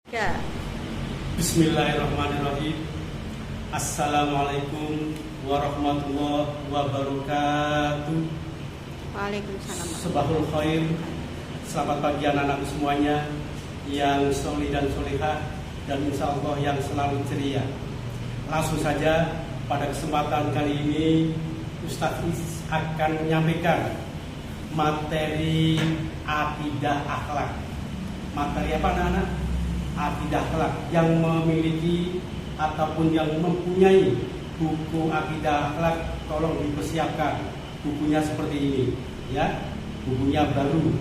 Ya. Bismillahirrahmanirrahim. Assalamualaikum warahmatullahi wabarakatuh. Waalaikumsalam. Sabahul khair. Selamat pagi anak-anakku semuanya yang solih dan solihah, dan insya Allah yang selalu ceria. Langsung saja pada kesempatan kali ini Ustadz akan menyampaikan materi akidah akhlak. Materi apa anak-anak? Akidah akhlak. Yang memiliki ataupun yang mempunyai buku akidah akhlak, tolong dipersiapkan bukunya seperti ini ya. Bukunya baru,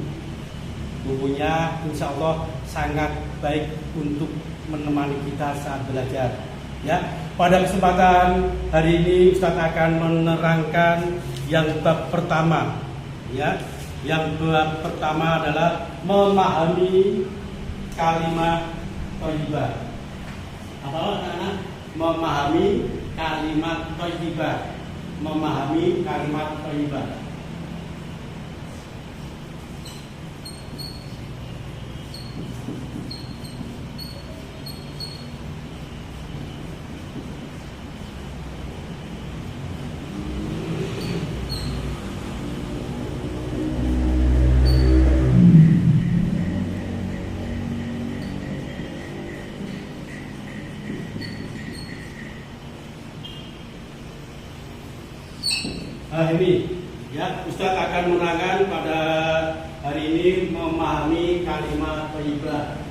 bukunya insya Allah sangat baik untuk menemani kita saat belajar ya. Pada kesempatan hari ini Ustadz akan menerangkan yang bab pertama ya. Yang bab pertama adalah memahami kalimat thayyibah. Apa anak-anak? Memahami kalimat thayyibah. Memahami kalimat thayyibah. Ini ya, Ustadz akan menerangkan pada hari ini memahami kalimat thayyibah.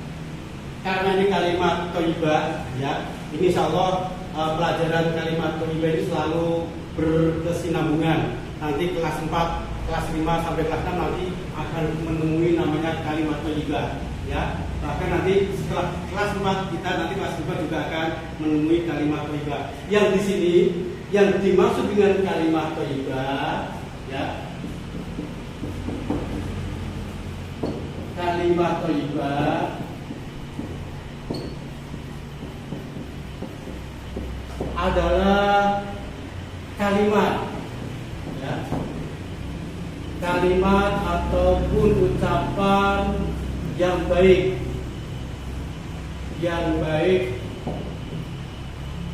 Karena ini kalimat thayyibah ya, ini insya Allah pelajaran kalimat thayyibah ini selalu berkesinambungan. Nanti kelas 4, kelas 5 sampai kelas 6 nanti akan menemui namanya kalimat thayyibah ya. Bahkan nanti setelah kelas 4 kita nanti kelas 5 juga akan menemui kalimat thayyibah. Yang di sini yang dimaksud dengan kalimat thayyibah ya, kalimat thayyibah adalah kalimat ya, kalimat ataupun ucapan yang baik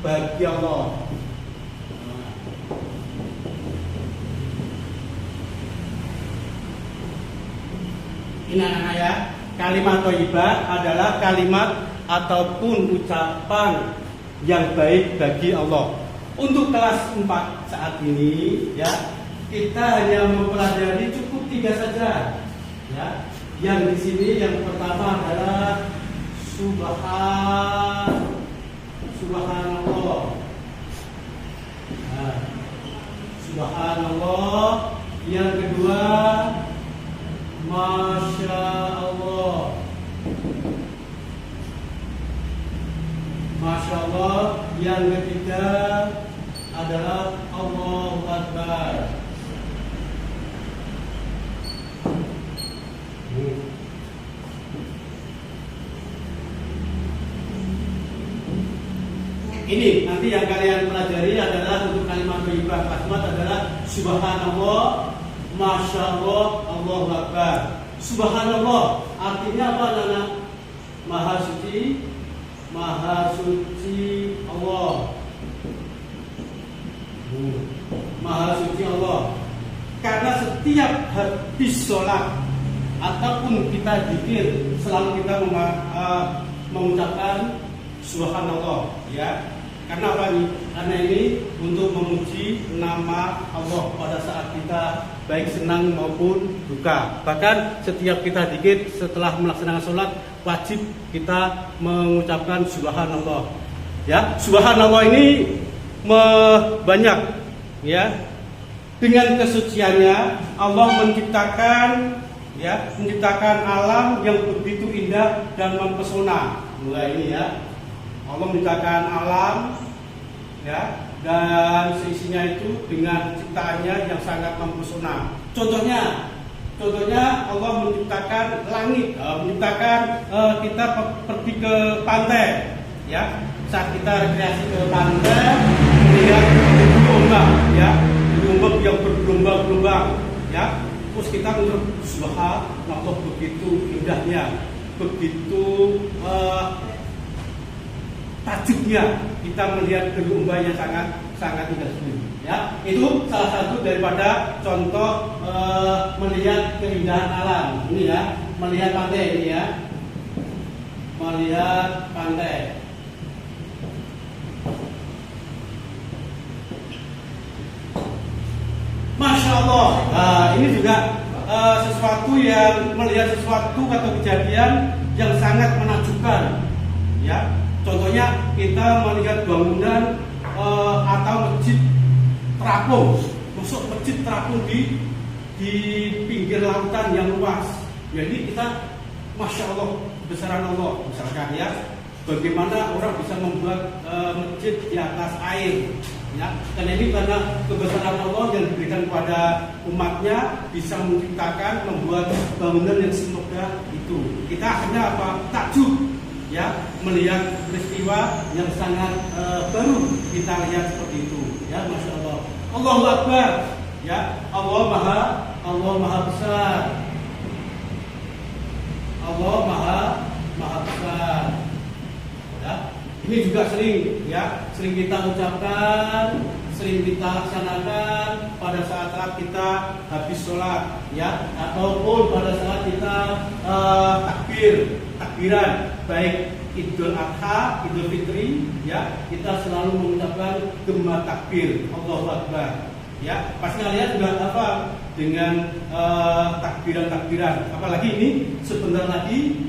bagi Allah. Ini anak-anak ya, kalimat thayyibah adalah kalimat ataupun ucapan yang baik bagi Allah. Untuk kelas 4 saat ini ya, kita hanya mempelajari cukup 3 saja ya. Yang di sini yang pertama adalah subhanallah. Nah, subhanallah. Yang kedua Masya Allah. Masya Allah. Yang ketiga adalah Allahu Akbar. Ini nanti yang kalian pelajari adalah untuk kalimat thayyibah. Kalimat adalah subhanallah, Masya Allah, Allahu Akbar. Subhanallah artinya apa anak-anak? Maha suci Allah. Maha suci Allah. Karena setiap habis sholat ataupun kita zikir selalu kita mengucapkan subhanallah ya. Karena apa nih? Karena ini untuk memuji nama Allah pada saat kita baik senang maupun duka. Bahkan setiap kita zikir setelah melaksanakan sholat wajib kita mengucapkan subhanallah. Ya, subhanallah ini banyak ya. Dengan kesuciannya Allah menciptakan alam yang begitu indah dan mempesona. Mulai ini ya. Allah menciptakan alam ya, dan seisinya itu dengan ciptaannya yang sangat mempesona. Contohnya Allah menciptakan langit, menciptakan kita pergi ke pantai ya. Saat kita rekreasi ke pantai melihat gelombang ya, gelombang yang bergelombang-gelombang ya. Terus kita subhanallah, begitu indahnya, begitu tajuknya kita melihat domba yang sangat indah sekali. Ya, itu salah satu daripada contoh melihat keindahan alam. Ini ya, melihat pantai ini ya, melihat pantai. Masya Allah. Nah, ini juga sesuatu yang melihat sesuatu atau kejadian yang sangat menakjubkan. Ya, contohnya kita melihat bangunan atau masjid terapung, masuk masjid terapung di pinggir lautan yang luas. Jadi kita, masya Allah, kebesaran Allah, misalkan ya, bagaimana orang bisa membuat masjid di atas air. Ya, dan ini karena kebesaran Allah yang diberikan kepada umatnya bisa menciptakan, membuat bangunan yang semegah itu. Kita akhirnya apa? Takjub, ya, melihat peristiwa yang sangat baru kita lihat seperti itu. Ya, masya Allah. Allahu Akbar. Ya, Allah maha besar. Allah maha besar. Ya. Ini juga sering kita ucapkan, sering kita laksanakan pada saat-saat kita habis sholat, ya, ataupun pada saat kita takbiran, baik Idul Adha, Idul Fitri, ya, kita selalu mengucapkan gema takbir, Allahu Akbar. Ya, pasti kalian juga apa dengan takbiran-takbiran. Apalagi ini sebentar lagi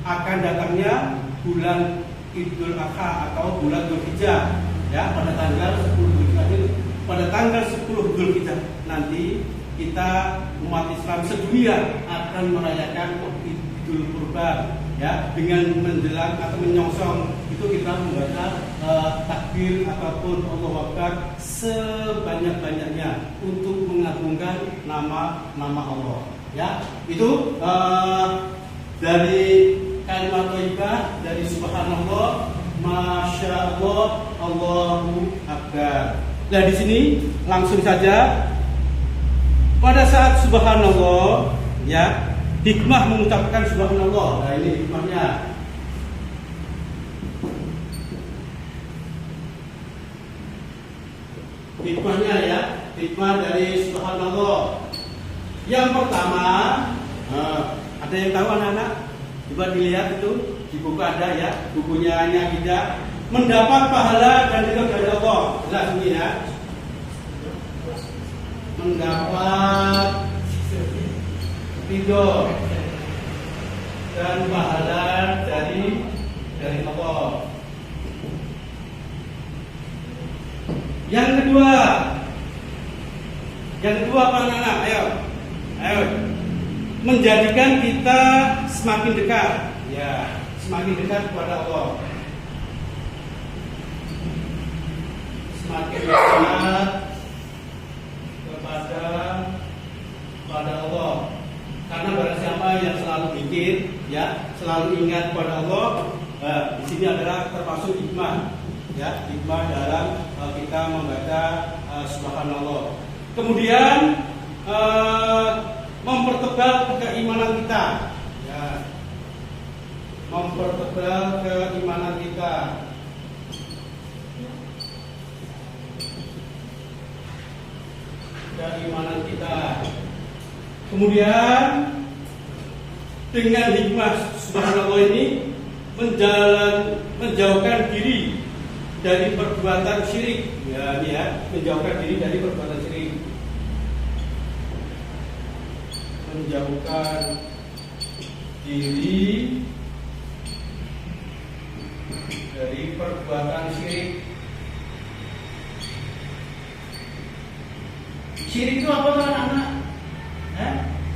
akan datangnya bulan Idul Adha atau bulan Dzulhijjah, ya, pada tanggal 10 Dzulhijjah. Pada tanggal 10 Dzulhijjah nanti kita umat Islam sedunia akan merayakan Idul Kurban, ya, dengan menjelang atau menyongsong itu kita membaca takbir ataupun Allahu Akbar sebanyak-banyaknya untuk mengagungkan nama Allah, ya. Itu dari kalimat thayyibah, dari subhanallah, masya Allah, Allahu Akbar. Nah, di sini langsung saja pada saat subhanallah, ya, hikmah mengucapkan subhanallah. Nah, ini hikmahnya. Hikmahnya ya, hikmah dari subhanallah. Yang pertama, ada yang tahu anak-anak? Coba dilihat itu di buku ada ya, bukunya Nyakidah, mendapat pahala dan ridho dari Allah. Jelas ini ya, mendapat ridho dan pahala dari Allah. Yang kedua apa anak-anak? Ayo. Menjadikan kita semakin dekat, ya, semakin dekat kepada Allah, semakin dekat kepada Allah. Karena barang siapa yang selalu mikir, ya, selalu ingat kepada Allah, di sini adalah termasuk hikmah, ya, hikmah dalam kita membaca subhanallah. Kemudian mempertebal keimanan kita, ya, mempertebal keimanan kita. Kemudian dengan hikmah subhanallah ini menjauhkan diri dari perbuatan syirik, ya, ini ya, menjauhkan diri dari perbuatan syirik. Menjauhkan diri dari perbuatan syirik. Syirik itu apa tuh anak-anak?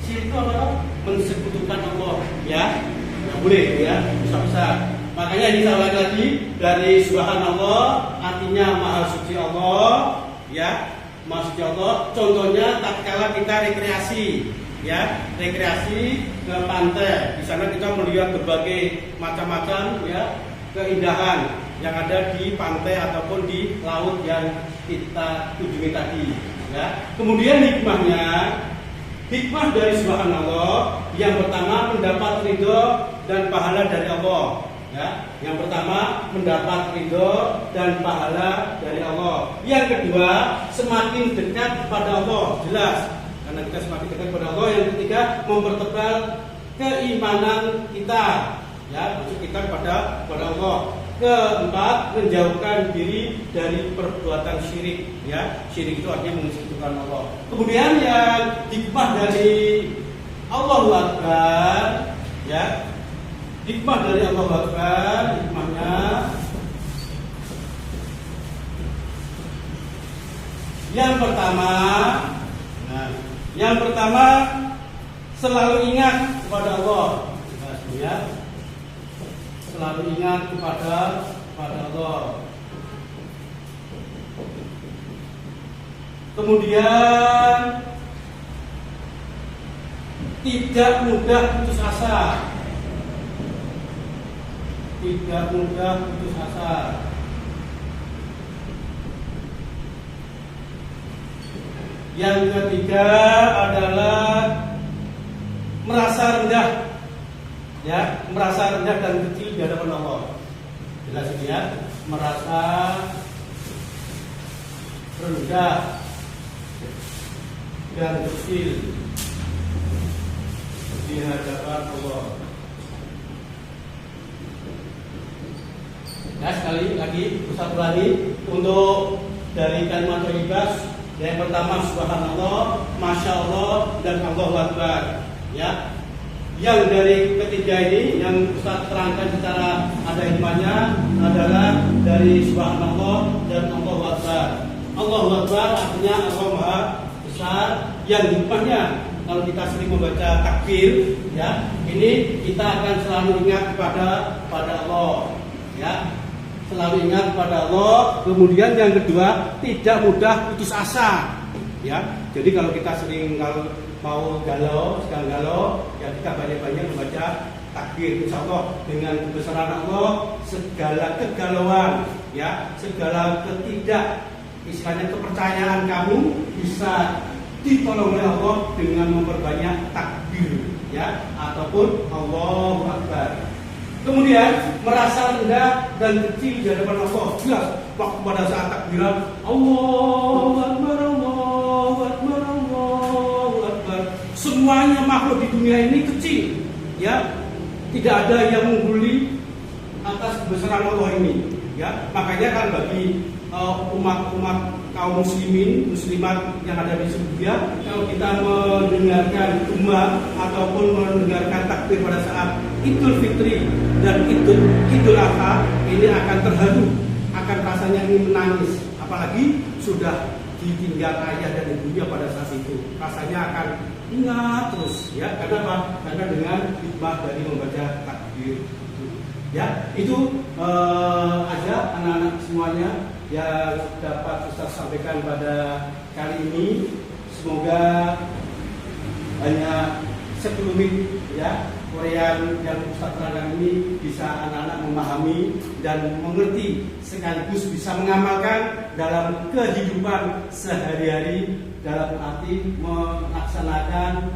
Syirik itu apa? Mensekutukan Allah, ya, nggak boleh, ya, besar-besar. Makanya ini saya ulangi lagi, dari subhanallah artinya maha suci Allah, ya, maha suci Allah. Contohnya tatkala kita rekreasi, ya, rekreasi ke pantai. Di sana kita melihat berbagai macam-macam, ya, keindahan yang ada di pantai ataupun di laut yang kita kunjungi tadi, ya. Kemudian hikmah dari subhanallah yang pertama mendapat ridho dan pahala dari Allah. Ya, yang pertama mendapat ridho dan pahala dari Allah. Yang kedua, semakin dekat kepada Allah, jelas. Karena kita semakin dekat kepada Allah. Yang ketiga, mempertebal keimanan kita, ya, maksud kita kepada Allah. Keempat, menjauhkan diri dari perbuatan syirik, ya. Syirik itu artinya mensekutukan Allah. Kemudian yang hikmah dari Allahu Akbar, ya. Hikmah dari Allahu Akbar, hikmahnya yang pertama selalu ingat kepada Allah, ya. Selalu ingat kepada Allah. Kemudian tidak mudah putus asa. Tidak mudah putus asa. Yang ketiga adalah merasa rendah, ya, merasa rendah dan kecil di hadapan Allah. Jelas ini, ya, merasa rendah dan kecil di hadapan Allah. Ya, sekali lagi Ustaz ulangi untuk dari kalimat thayyibah. Yang pertama subhanallah, masya Allah, dan Allahu Akbar, ya. Yang dari ketiga ini yang Ustaz terangkan secara ada hikmahnya adalah dari subhanallah dan Allahu Akbar. Allahu Akbar artinya Allah Maha Besar. Yang hikmahnya kalau kita sering membaca takbir, ya, ini kita akan selalu ingat kepada Allah, ya. Selalu ingat kepada Allah. Kemudian yang kedua, tidak mudah putus asa, ya. Jadi kalau kita sering mau sedang galau, ya, kita banyak-banyak membaca takbir. Insya Allah dengan kebesaran Allah, segala kegalauan, ya, segala istilahnya kepercayaan kamu bisa ditolong oleh Allah dengan memperbanyak takbir, ya, ataupun Allahu Akbar. Kemudian merasa rendah dan kecil di hadapan Allah. Jelas waktu pada saat takbiran Allahu Akbar, Allahu Akbar, Allahu Akbar. Semuanya makhluk di dunia ini kecil, ya. Tidak ada yang mengguli atas kebesaran Allah ini, ya. Makanya kan bagi umat-umat kaum muslimat yang ada di Serbia, kalau kita mendengarkan umat ataupun mendengarkan takbir pada saat Idul Fitri dan Idul Adha, ini akan terharu, akan rasanya ingin menangis, apalagi sudah ditinggal ayah dan ibunya pada saat itu, rasanya akan ingat terus, ya. Karena apa? Karena dengan hikmah dari membaca takbir, ya. Itu aja anak-anak semuanya yang dapat Ustaz sampaikan pada kali ini. Semoga banyak sekelumit, ya, Korean yang Ustaz terangkan ini bisa anak-anak memahami dan mengerti, sekaligus bisa mengamalkan dalam kehidupan sehari-hari, dalam arti melaksanakan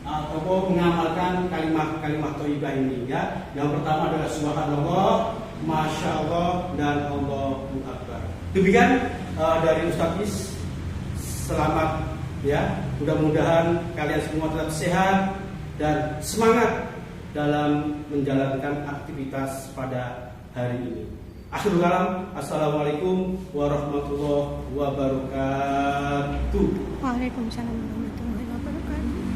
atau mengamalkan kalimat thayyibah ini, ya. Yang pertama adalah subhanallah, masya Allah, dan Allahu Akbar. Demikian dari Ustaz Is. Selamat, ya. Mudah-mudahan kalian semua tetap sehat dan semangat dalam menjalankan aktivitas pada hari ini. Akhirul kalam, assalamualaikum warahmatullahi wabarakatuh. Waalaikumsalam warahmatullahi wabarakatuh.